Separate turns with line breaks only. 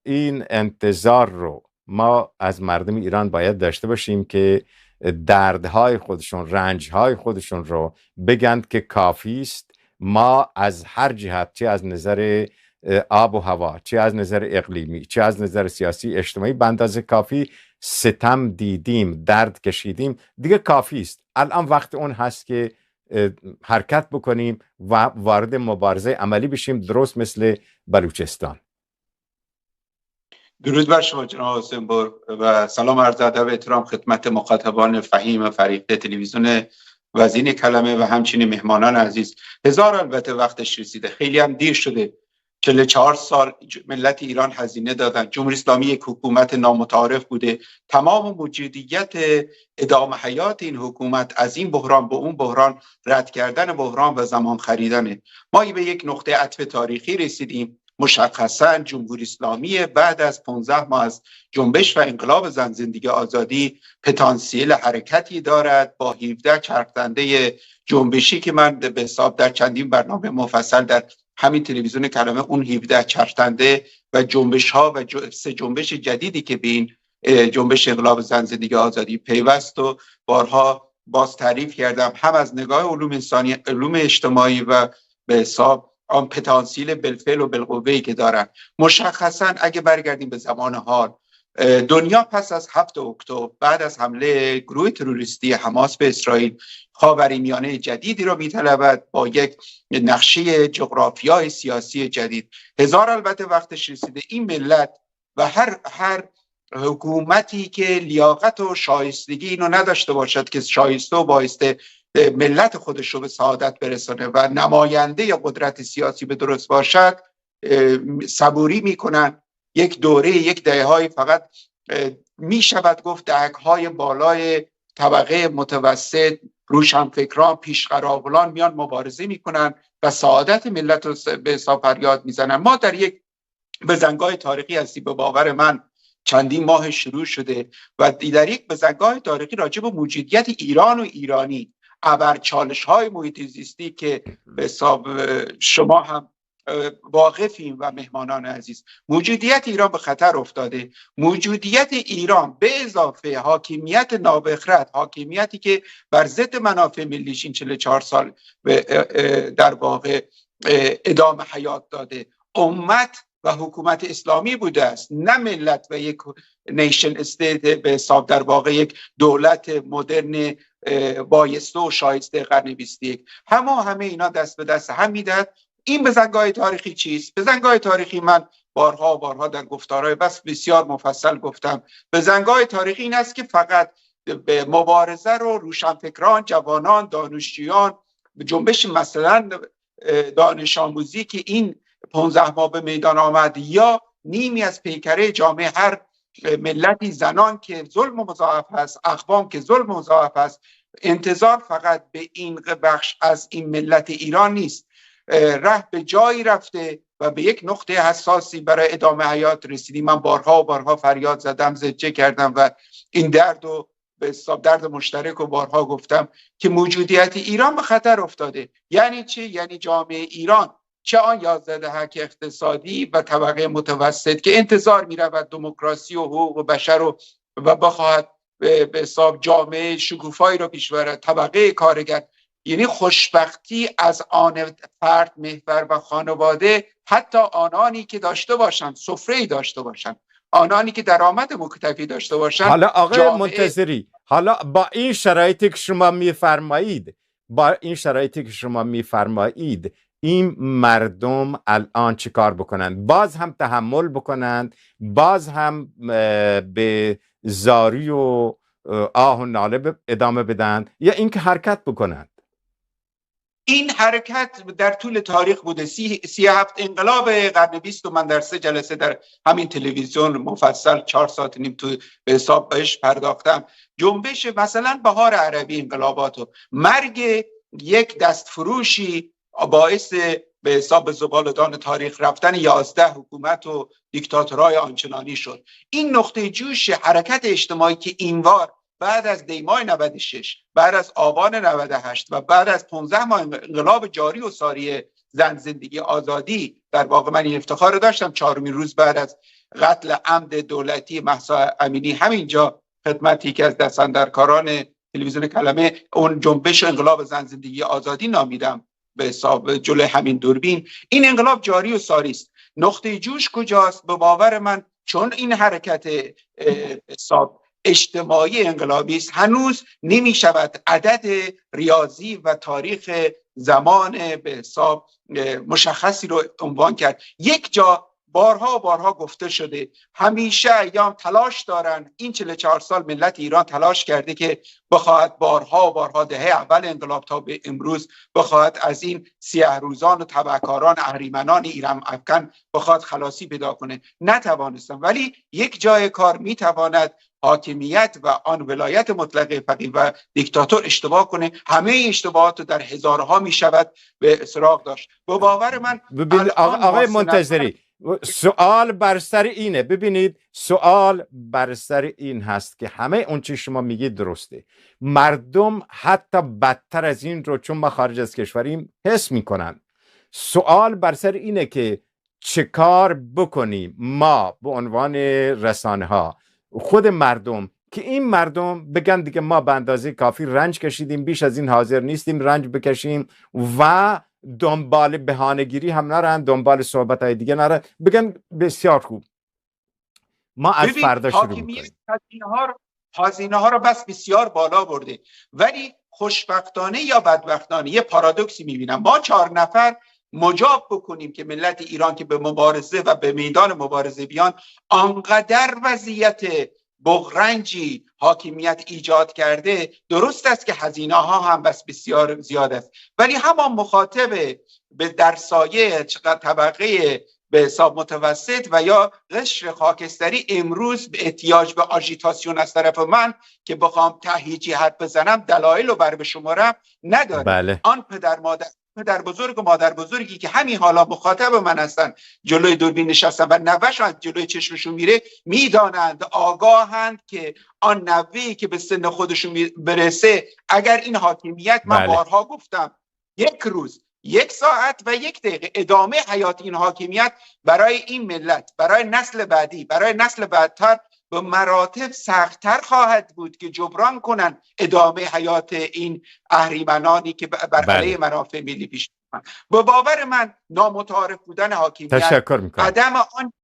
این انتظار رو ما از مردم ایران باید داشته باشیم که دردهای خودشون، رنجهای خودشون رو بگند که کافی است. ما از هر جهت، چه از نظر آب و هوا، چه از نظر اقلیمی، چه از نظر سیاسی اجتماعی، به اندازه کافی ستم دیدیم، درد کشیدیم، دیگه کافی است. الان وقت اون هست که حرکت بکنیم و وارد مبارزه عملی بشیم، درست مثل بلوچستان.
درود بر شما جناب حسین‌پور و سلام عرض ادب و احترام خدمت مخاطبان فهیم فریق تلویزیون وزین کلمه و همچنین مهمانان عزیز. البته وقتش رسیده، خیلی هم دیر شده. 44 سال ملت ایران هزینه دادن. جمهوری اسلامی یک حکومت نامتعارف بوده. تمام موجودیت ادامه حیات این حکومت از این بحران به اون بحران، رد کردن بحران و زمان خریدنه. ما به یک نقطه عطف تاریخی رسیدیم. مشخصا جمهوری اسلامی بعد از 15 ماه از جنبش و انقلاب زن زندگی آزادی پتانسیل حرکتی دارد با 17 چرخدنده جنبشی که من به حساب در چندین برنامه مفصل در همین تلویزیون کلمه اون 17 چرخدنده و جنبش ها و سه جنبش جدیدی که به این جنبش انقلاب زن زندگی آزادی پیوست و بارها باز تعریف کردم، هم از نگاه علوم انسانی، علوم اجتماعی و به حساب آن پتانسیل بالفعل و بالقوه‌ای که دارن. مشخصا اگه برگردیم به زمان حال، دنیا پس از 7 اکتبر بعد از حمله گروه تروریستی حماس به اسرائیل خاورمیانه جدیدی رو میطلبد با یک نقشه جغرافیای سیاسی جدید. البته وقتش رسیده این ملت و هر حکومتی که لیاقت و شایستگی اینو نداشته باشد که شایسته و بایسته ملت خودش رو به سعادت برسانه و نماینده قدرت سیاسی به درست باشد، صبوری میکنن. یک دوره، یک دهه‌های فقط میشود گفت دهک‌های بالای طبقه متوسط، روشنفکران، پیشقراقلان میان مبارزه میکنن و سعادت ملت رو به حساب فریاد میزنن. ما در یک بزنگاه تاریخی هستی، به باور من چندین ماه شروع شده و در یک بزنگاه تاریخی راجع به موجودیت ایران و ایرانی، ابر چالش های محیط زیستی که به حساب شما هم واقفیم و مهمانان عزیز، موجودیت ایران به خطر افتاده. موجودیت ایران به اضافه حاکمیت نابخرد، حاکمیتی که بر ضد منافع ملیش این 44 سال در واقع ادامه حیات داده، امت و حکومت اسلامی بوده است، نه ملت و یک نیشن استیت به حساب در واقع یک دولت مدرن بایسته و شایسته قرن 21. همه اینا دست به دست هم میدهد. این بزنگاه تاریخی چیست؟ بزنگاه تاریخی من بارها در گفتارهای بس بسیار مفصل گفتم. بزنگاه تاریخی این است که فقط به مبارزه رو روشنفکران، جوانان، دانشجویان، جنبش مثلا دانش آموزی که این 15 ماه به میدان آمد، یا نیمی از پیکره جامعه، هر ملتی، زنان که ظلم مضاعف هست، اقوام که ظلم مضاعف هست، انتظار فقط به این بخش از این ملت ایران نیست. ره به جایی رفته و به یک نقطه حساسی برای ادامه حیات رسیدیم. من بارها فریاد زدم، زجه کردم و این درد و به حساب درد مشترک و بارها گفتم که موجودیت ایران به خطر افتاده. یعنی چه؟ یعنی جامعه ایران، چه آن 11 دهک اقتصادی و طبقه متوسط که انتظار می‌رود دموکراسی و حقوق بشر و بخواهد به حساب جامعه شکوفایی رو پیش برد، طبقه کارگر، یعنی خوشبختی از آن فرد، محور و خانواده، حتی آنانی که داشته باشند، سفره‌ای داشته باشند، آنانی که درآمد مکتفی داشته باشند.
حالا آقای منتظری، حالا با این شرایطی که شما میفرمایید این مردم الان چی کار بکنند؟ باز هم تحمل بکنند؟ باز هم به زاری و آه و ناله ادامه بدن، یا اینکه حرکت بکنند؟
این حرکت در طول تاریخ بوده. 37 انقلاب قرن 20 من در 3 جلسه در همین تلویزیون مفصل 4 ساعت نیم تو به حساب بهش پرداختم. جنبش مثلا بهار عربی، انقلابات و مرگ یک دستفروشی باعث به حساب زبالدان تاریخ رفتن 11 حکومت و دیکتاتورهای آنچنانی شد. این نقطه جوش حرکت اجتماعی که اینوار بعد از دیمای 96، بعد از آبان 98 و بعد از 15 ماه انقلاب جاری و ساری زن زندگی آزادی. در واقع من این افتخار رو داشتم 4مین روز بعد از قتل عمد دولتی مهسا امینی همینجا خدمتی که از دستاندرکاران تلویزیون کلمه اون جنبش انقلاب زن زندگی آزادی نامیدم به حساب جلوی همین دوربین. این انقلاب جاری و ساری است. نقطه جوش کجاست؟ به باور من چون این حرکت حساب اجتماعی انقلابی است هنوز نمی شود عدد ریاضی و تاریخ زمان به حساب مشخصی رو عنوان کرد. یک جا بارها گفته شده همیشه ایام تلاش دارن، این 44 سال ملت ایران تلاش کرده که بخواهد بارها دهه اول انقلاب تا به امروز بخواهد از این سیاه روزان و تبهکاران اهریمنان ایران افکن بخواهد خلاصی پیدا کنه. نتوانستن. ولی یک جای کار میتواند حاکمیت و آن ولایت مطلقه فقیه و دیکتاتور اشتباه کنه. همه اشتباهات در هزارها میشود به سراغ داشت. به باور من
ببین آقای منتظری، سوال بر سر اینه. ببینید سوال بر سر این هست که همه اون چی شما میگید درسته. مردم حتی بدتر از این رو چون ما خارج از کشوریم حس میکنن. سوال بر سر اینه که چه کار بکنیم ما به عنوان رسانه ها، خود مردم، که این مردم بگن دیگه ما به اندازه کافی رنج کشیدیم، بیش از این حاضر نیستیم رنج بکشیم و دنبال بهانه‌گیری هم نرن، دنبال صحبت‌های دیگه نرن، بگن بسیار خوب ما از فردا شروع می‌کنیم.
هزینه ها رو بس بسیار بالا برده. ولی خوشبختانه یا بدبختانه یه پارادوکسی می‌بینم. ما 4 نفر مجاب بکنیم که ملت ایران که به مبارزه و به میدان مبارزه بیان آنقدر وضعیت بغرنجی حاکمیت ایجاد کرده. درست است که هزینه ها هم بس بسیار زیاد است، ولی همان مخاطب به در سایه طبقه به حساب متوسط و یا قشر خاکستری امروز به احتیاج به آژیتاسیون از طرف من که بخوام تهییجی حرف بزنم دلایل رو بر بشمارم نداره.
بله.
آن پدر بزرگ و مادر بزرگی که همین حالا مخاطب من هستن جلوی دوربین نشستن و نوهشون از جلوی چشمشون میره میدانند، آگاهند که آن نوهی که به سن خودشون برسه اگر این حاکمیت من بارها گفتم 1 روز 1 ساعت و 1 دقیقه ادامه حیات این حاکمیت برای این ملت، برای نسل بعدی، برای نسل بعدتر به مراتب سخت‌تر خواهد بود که جبران کنن ادامه حیات این اهریمنانی که بر علیه منافع ملی پیش می‌برند. به باور من نامتعارف بودن حاکمیت،
تشکر میکنم.
عدم آن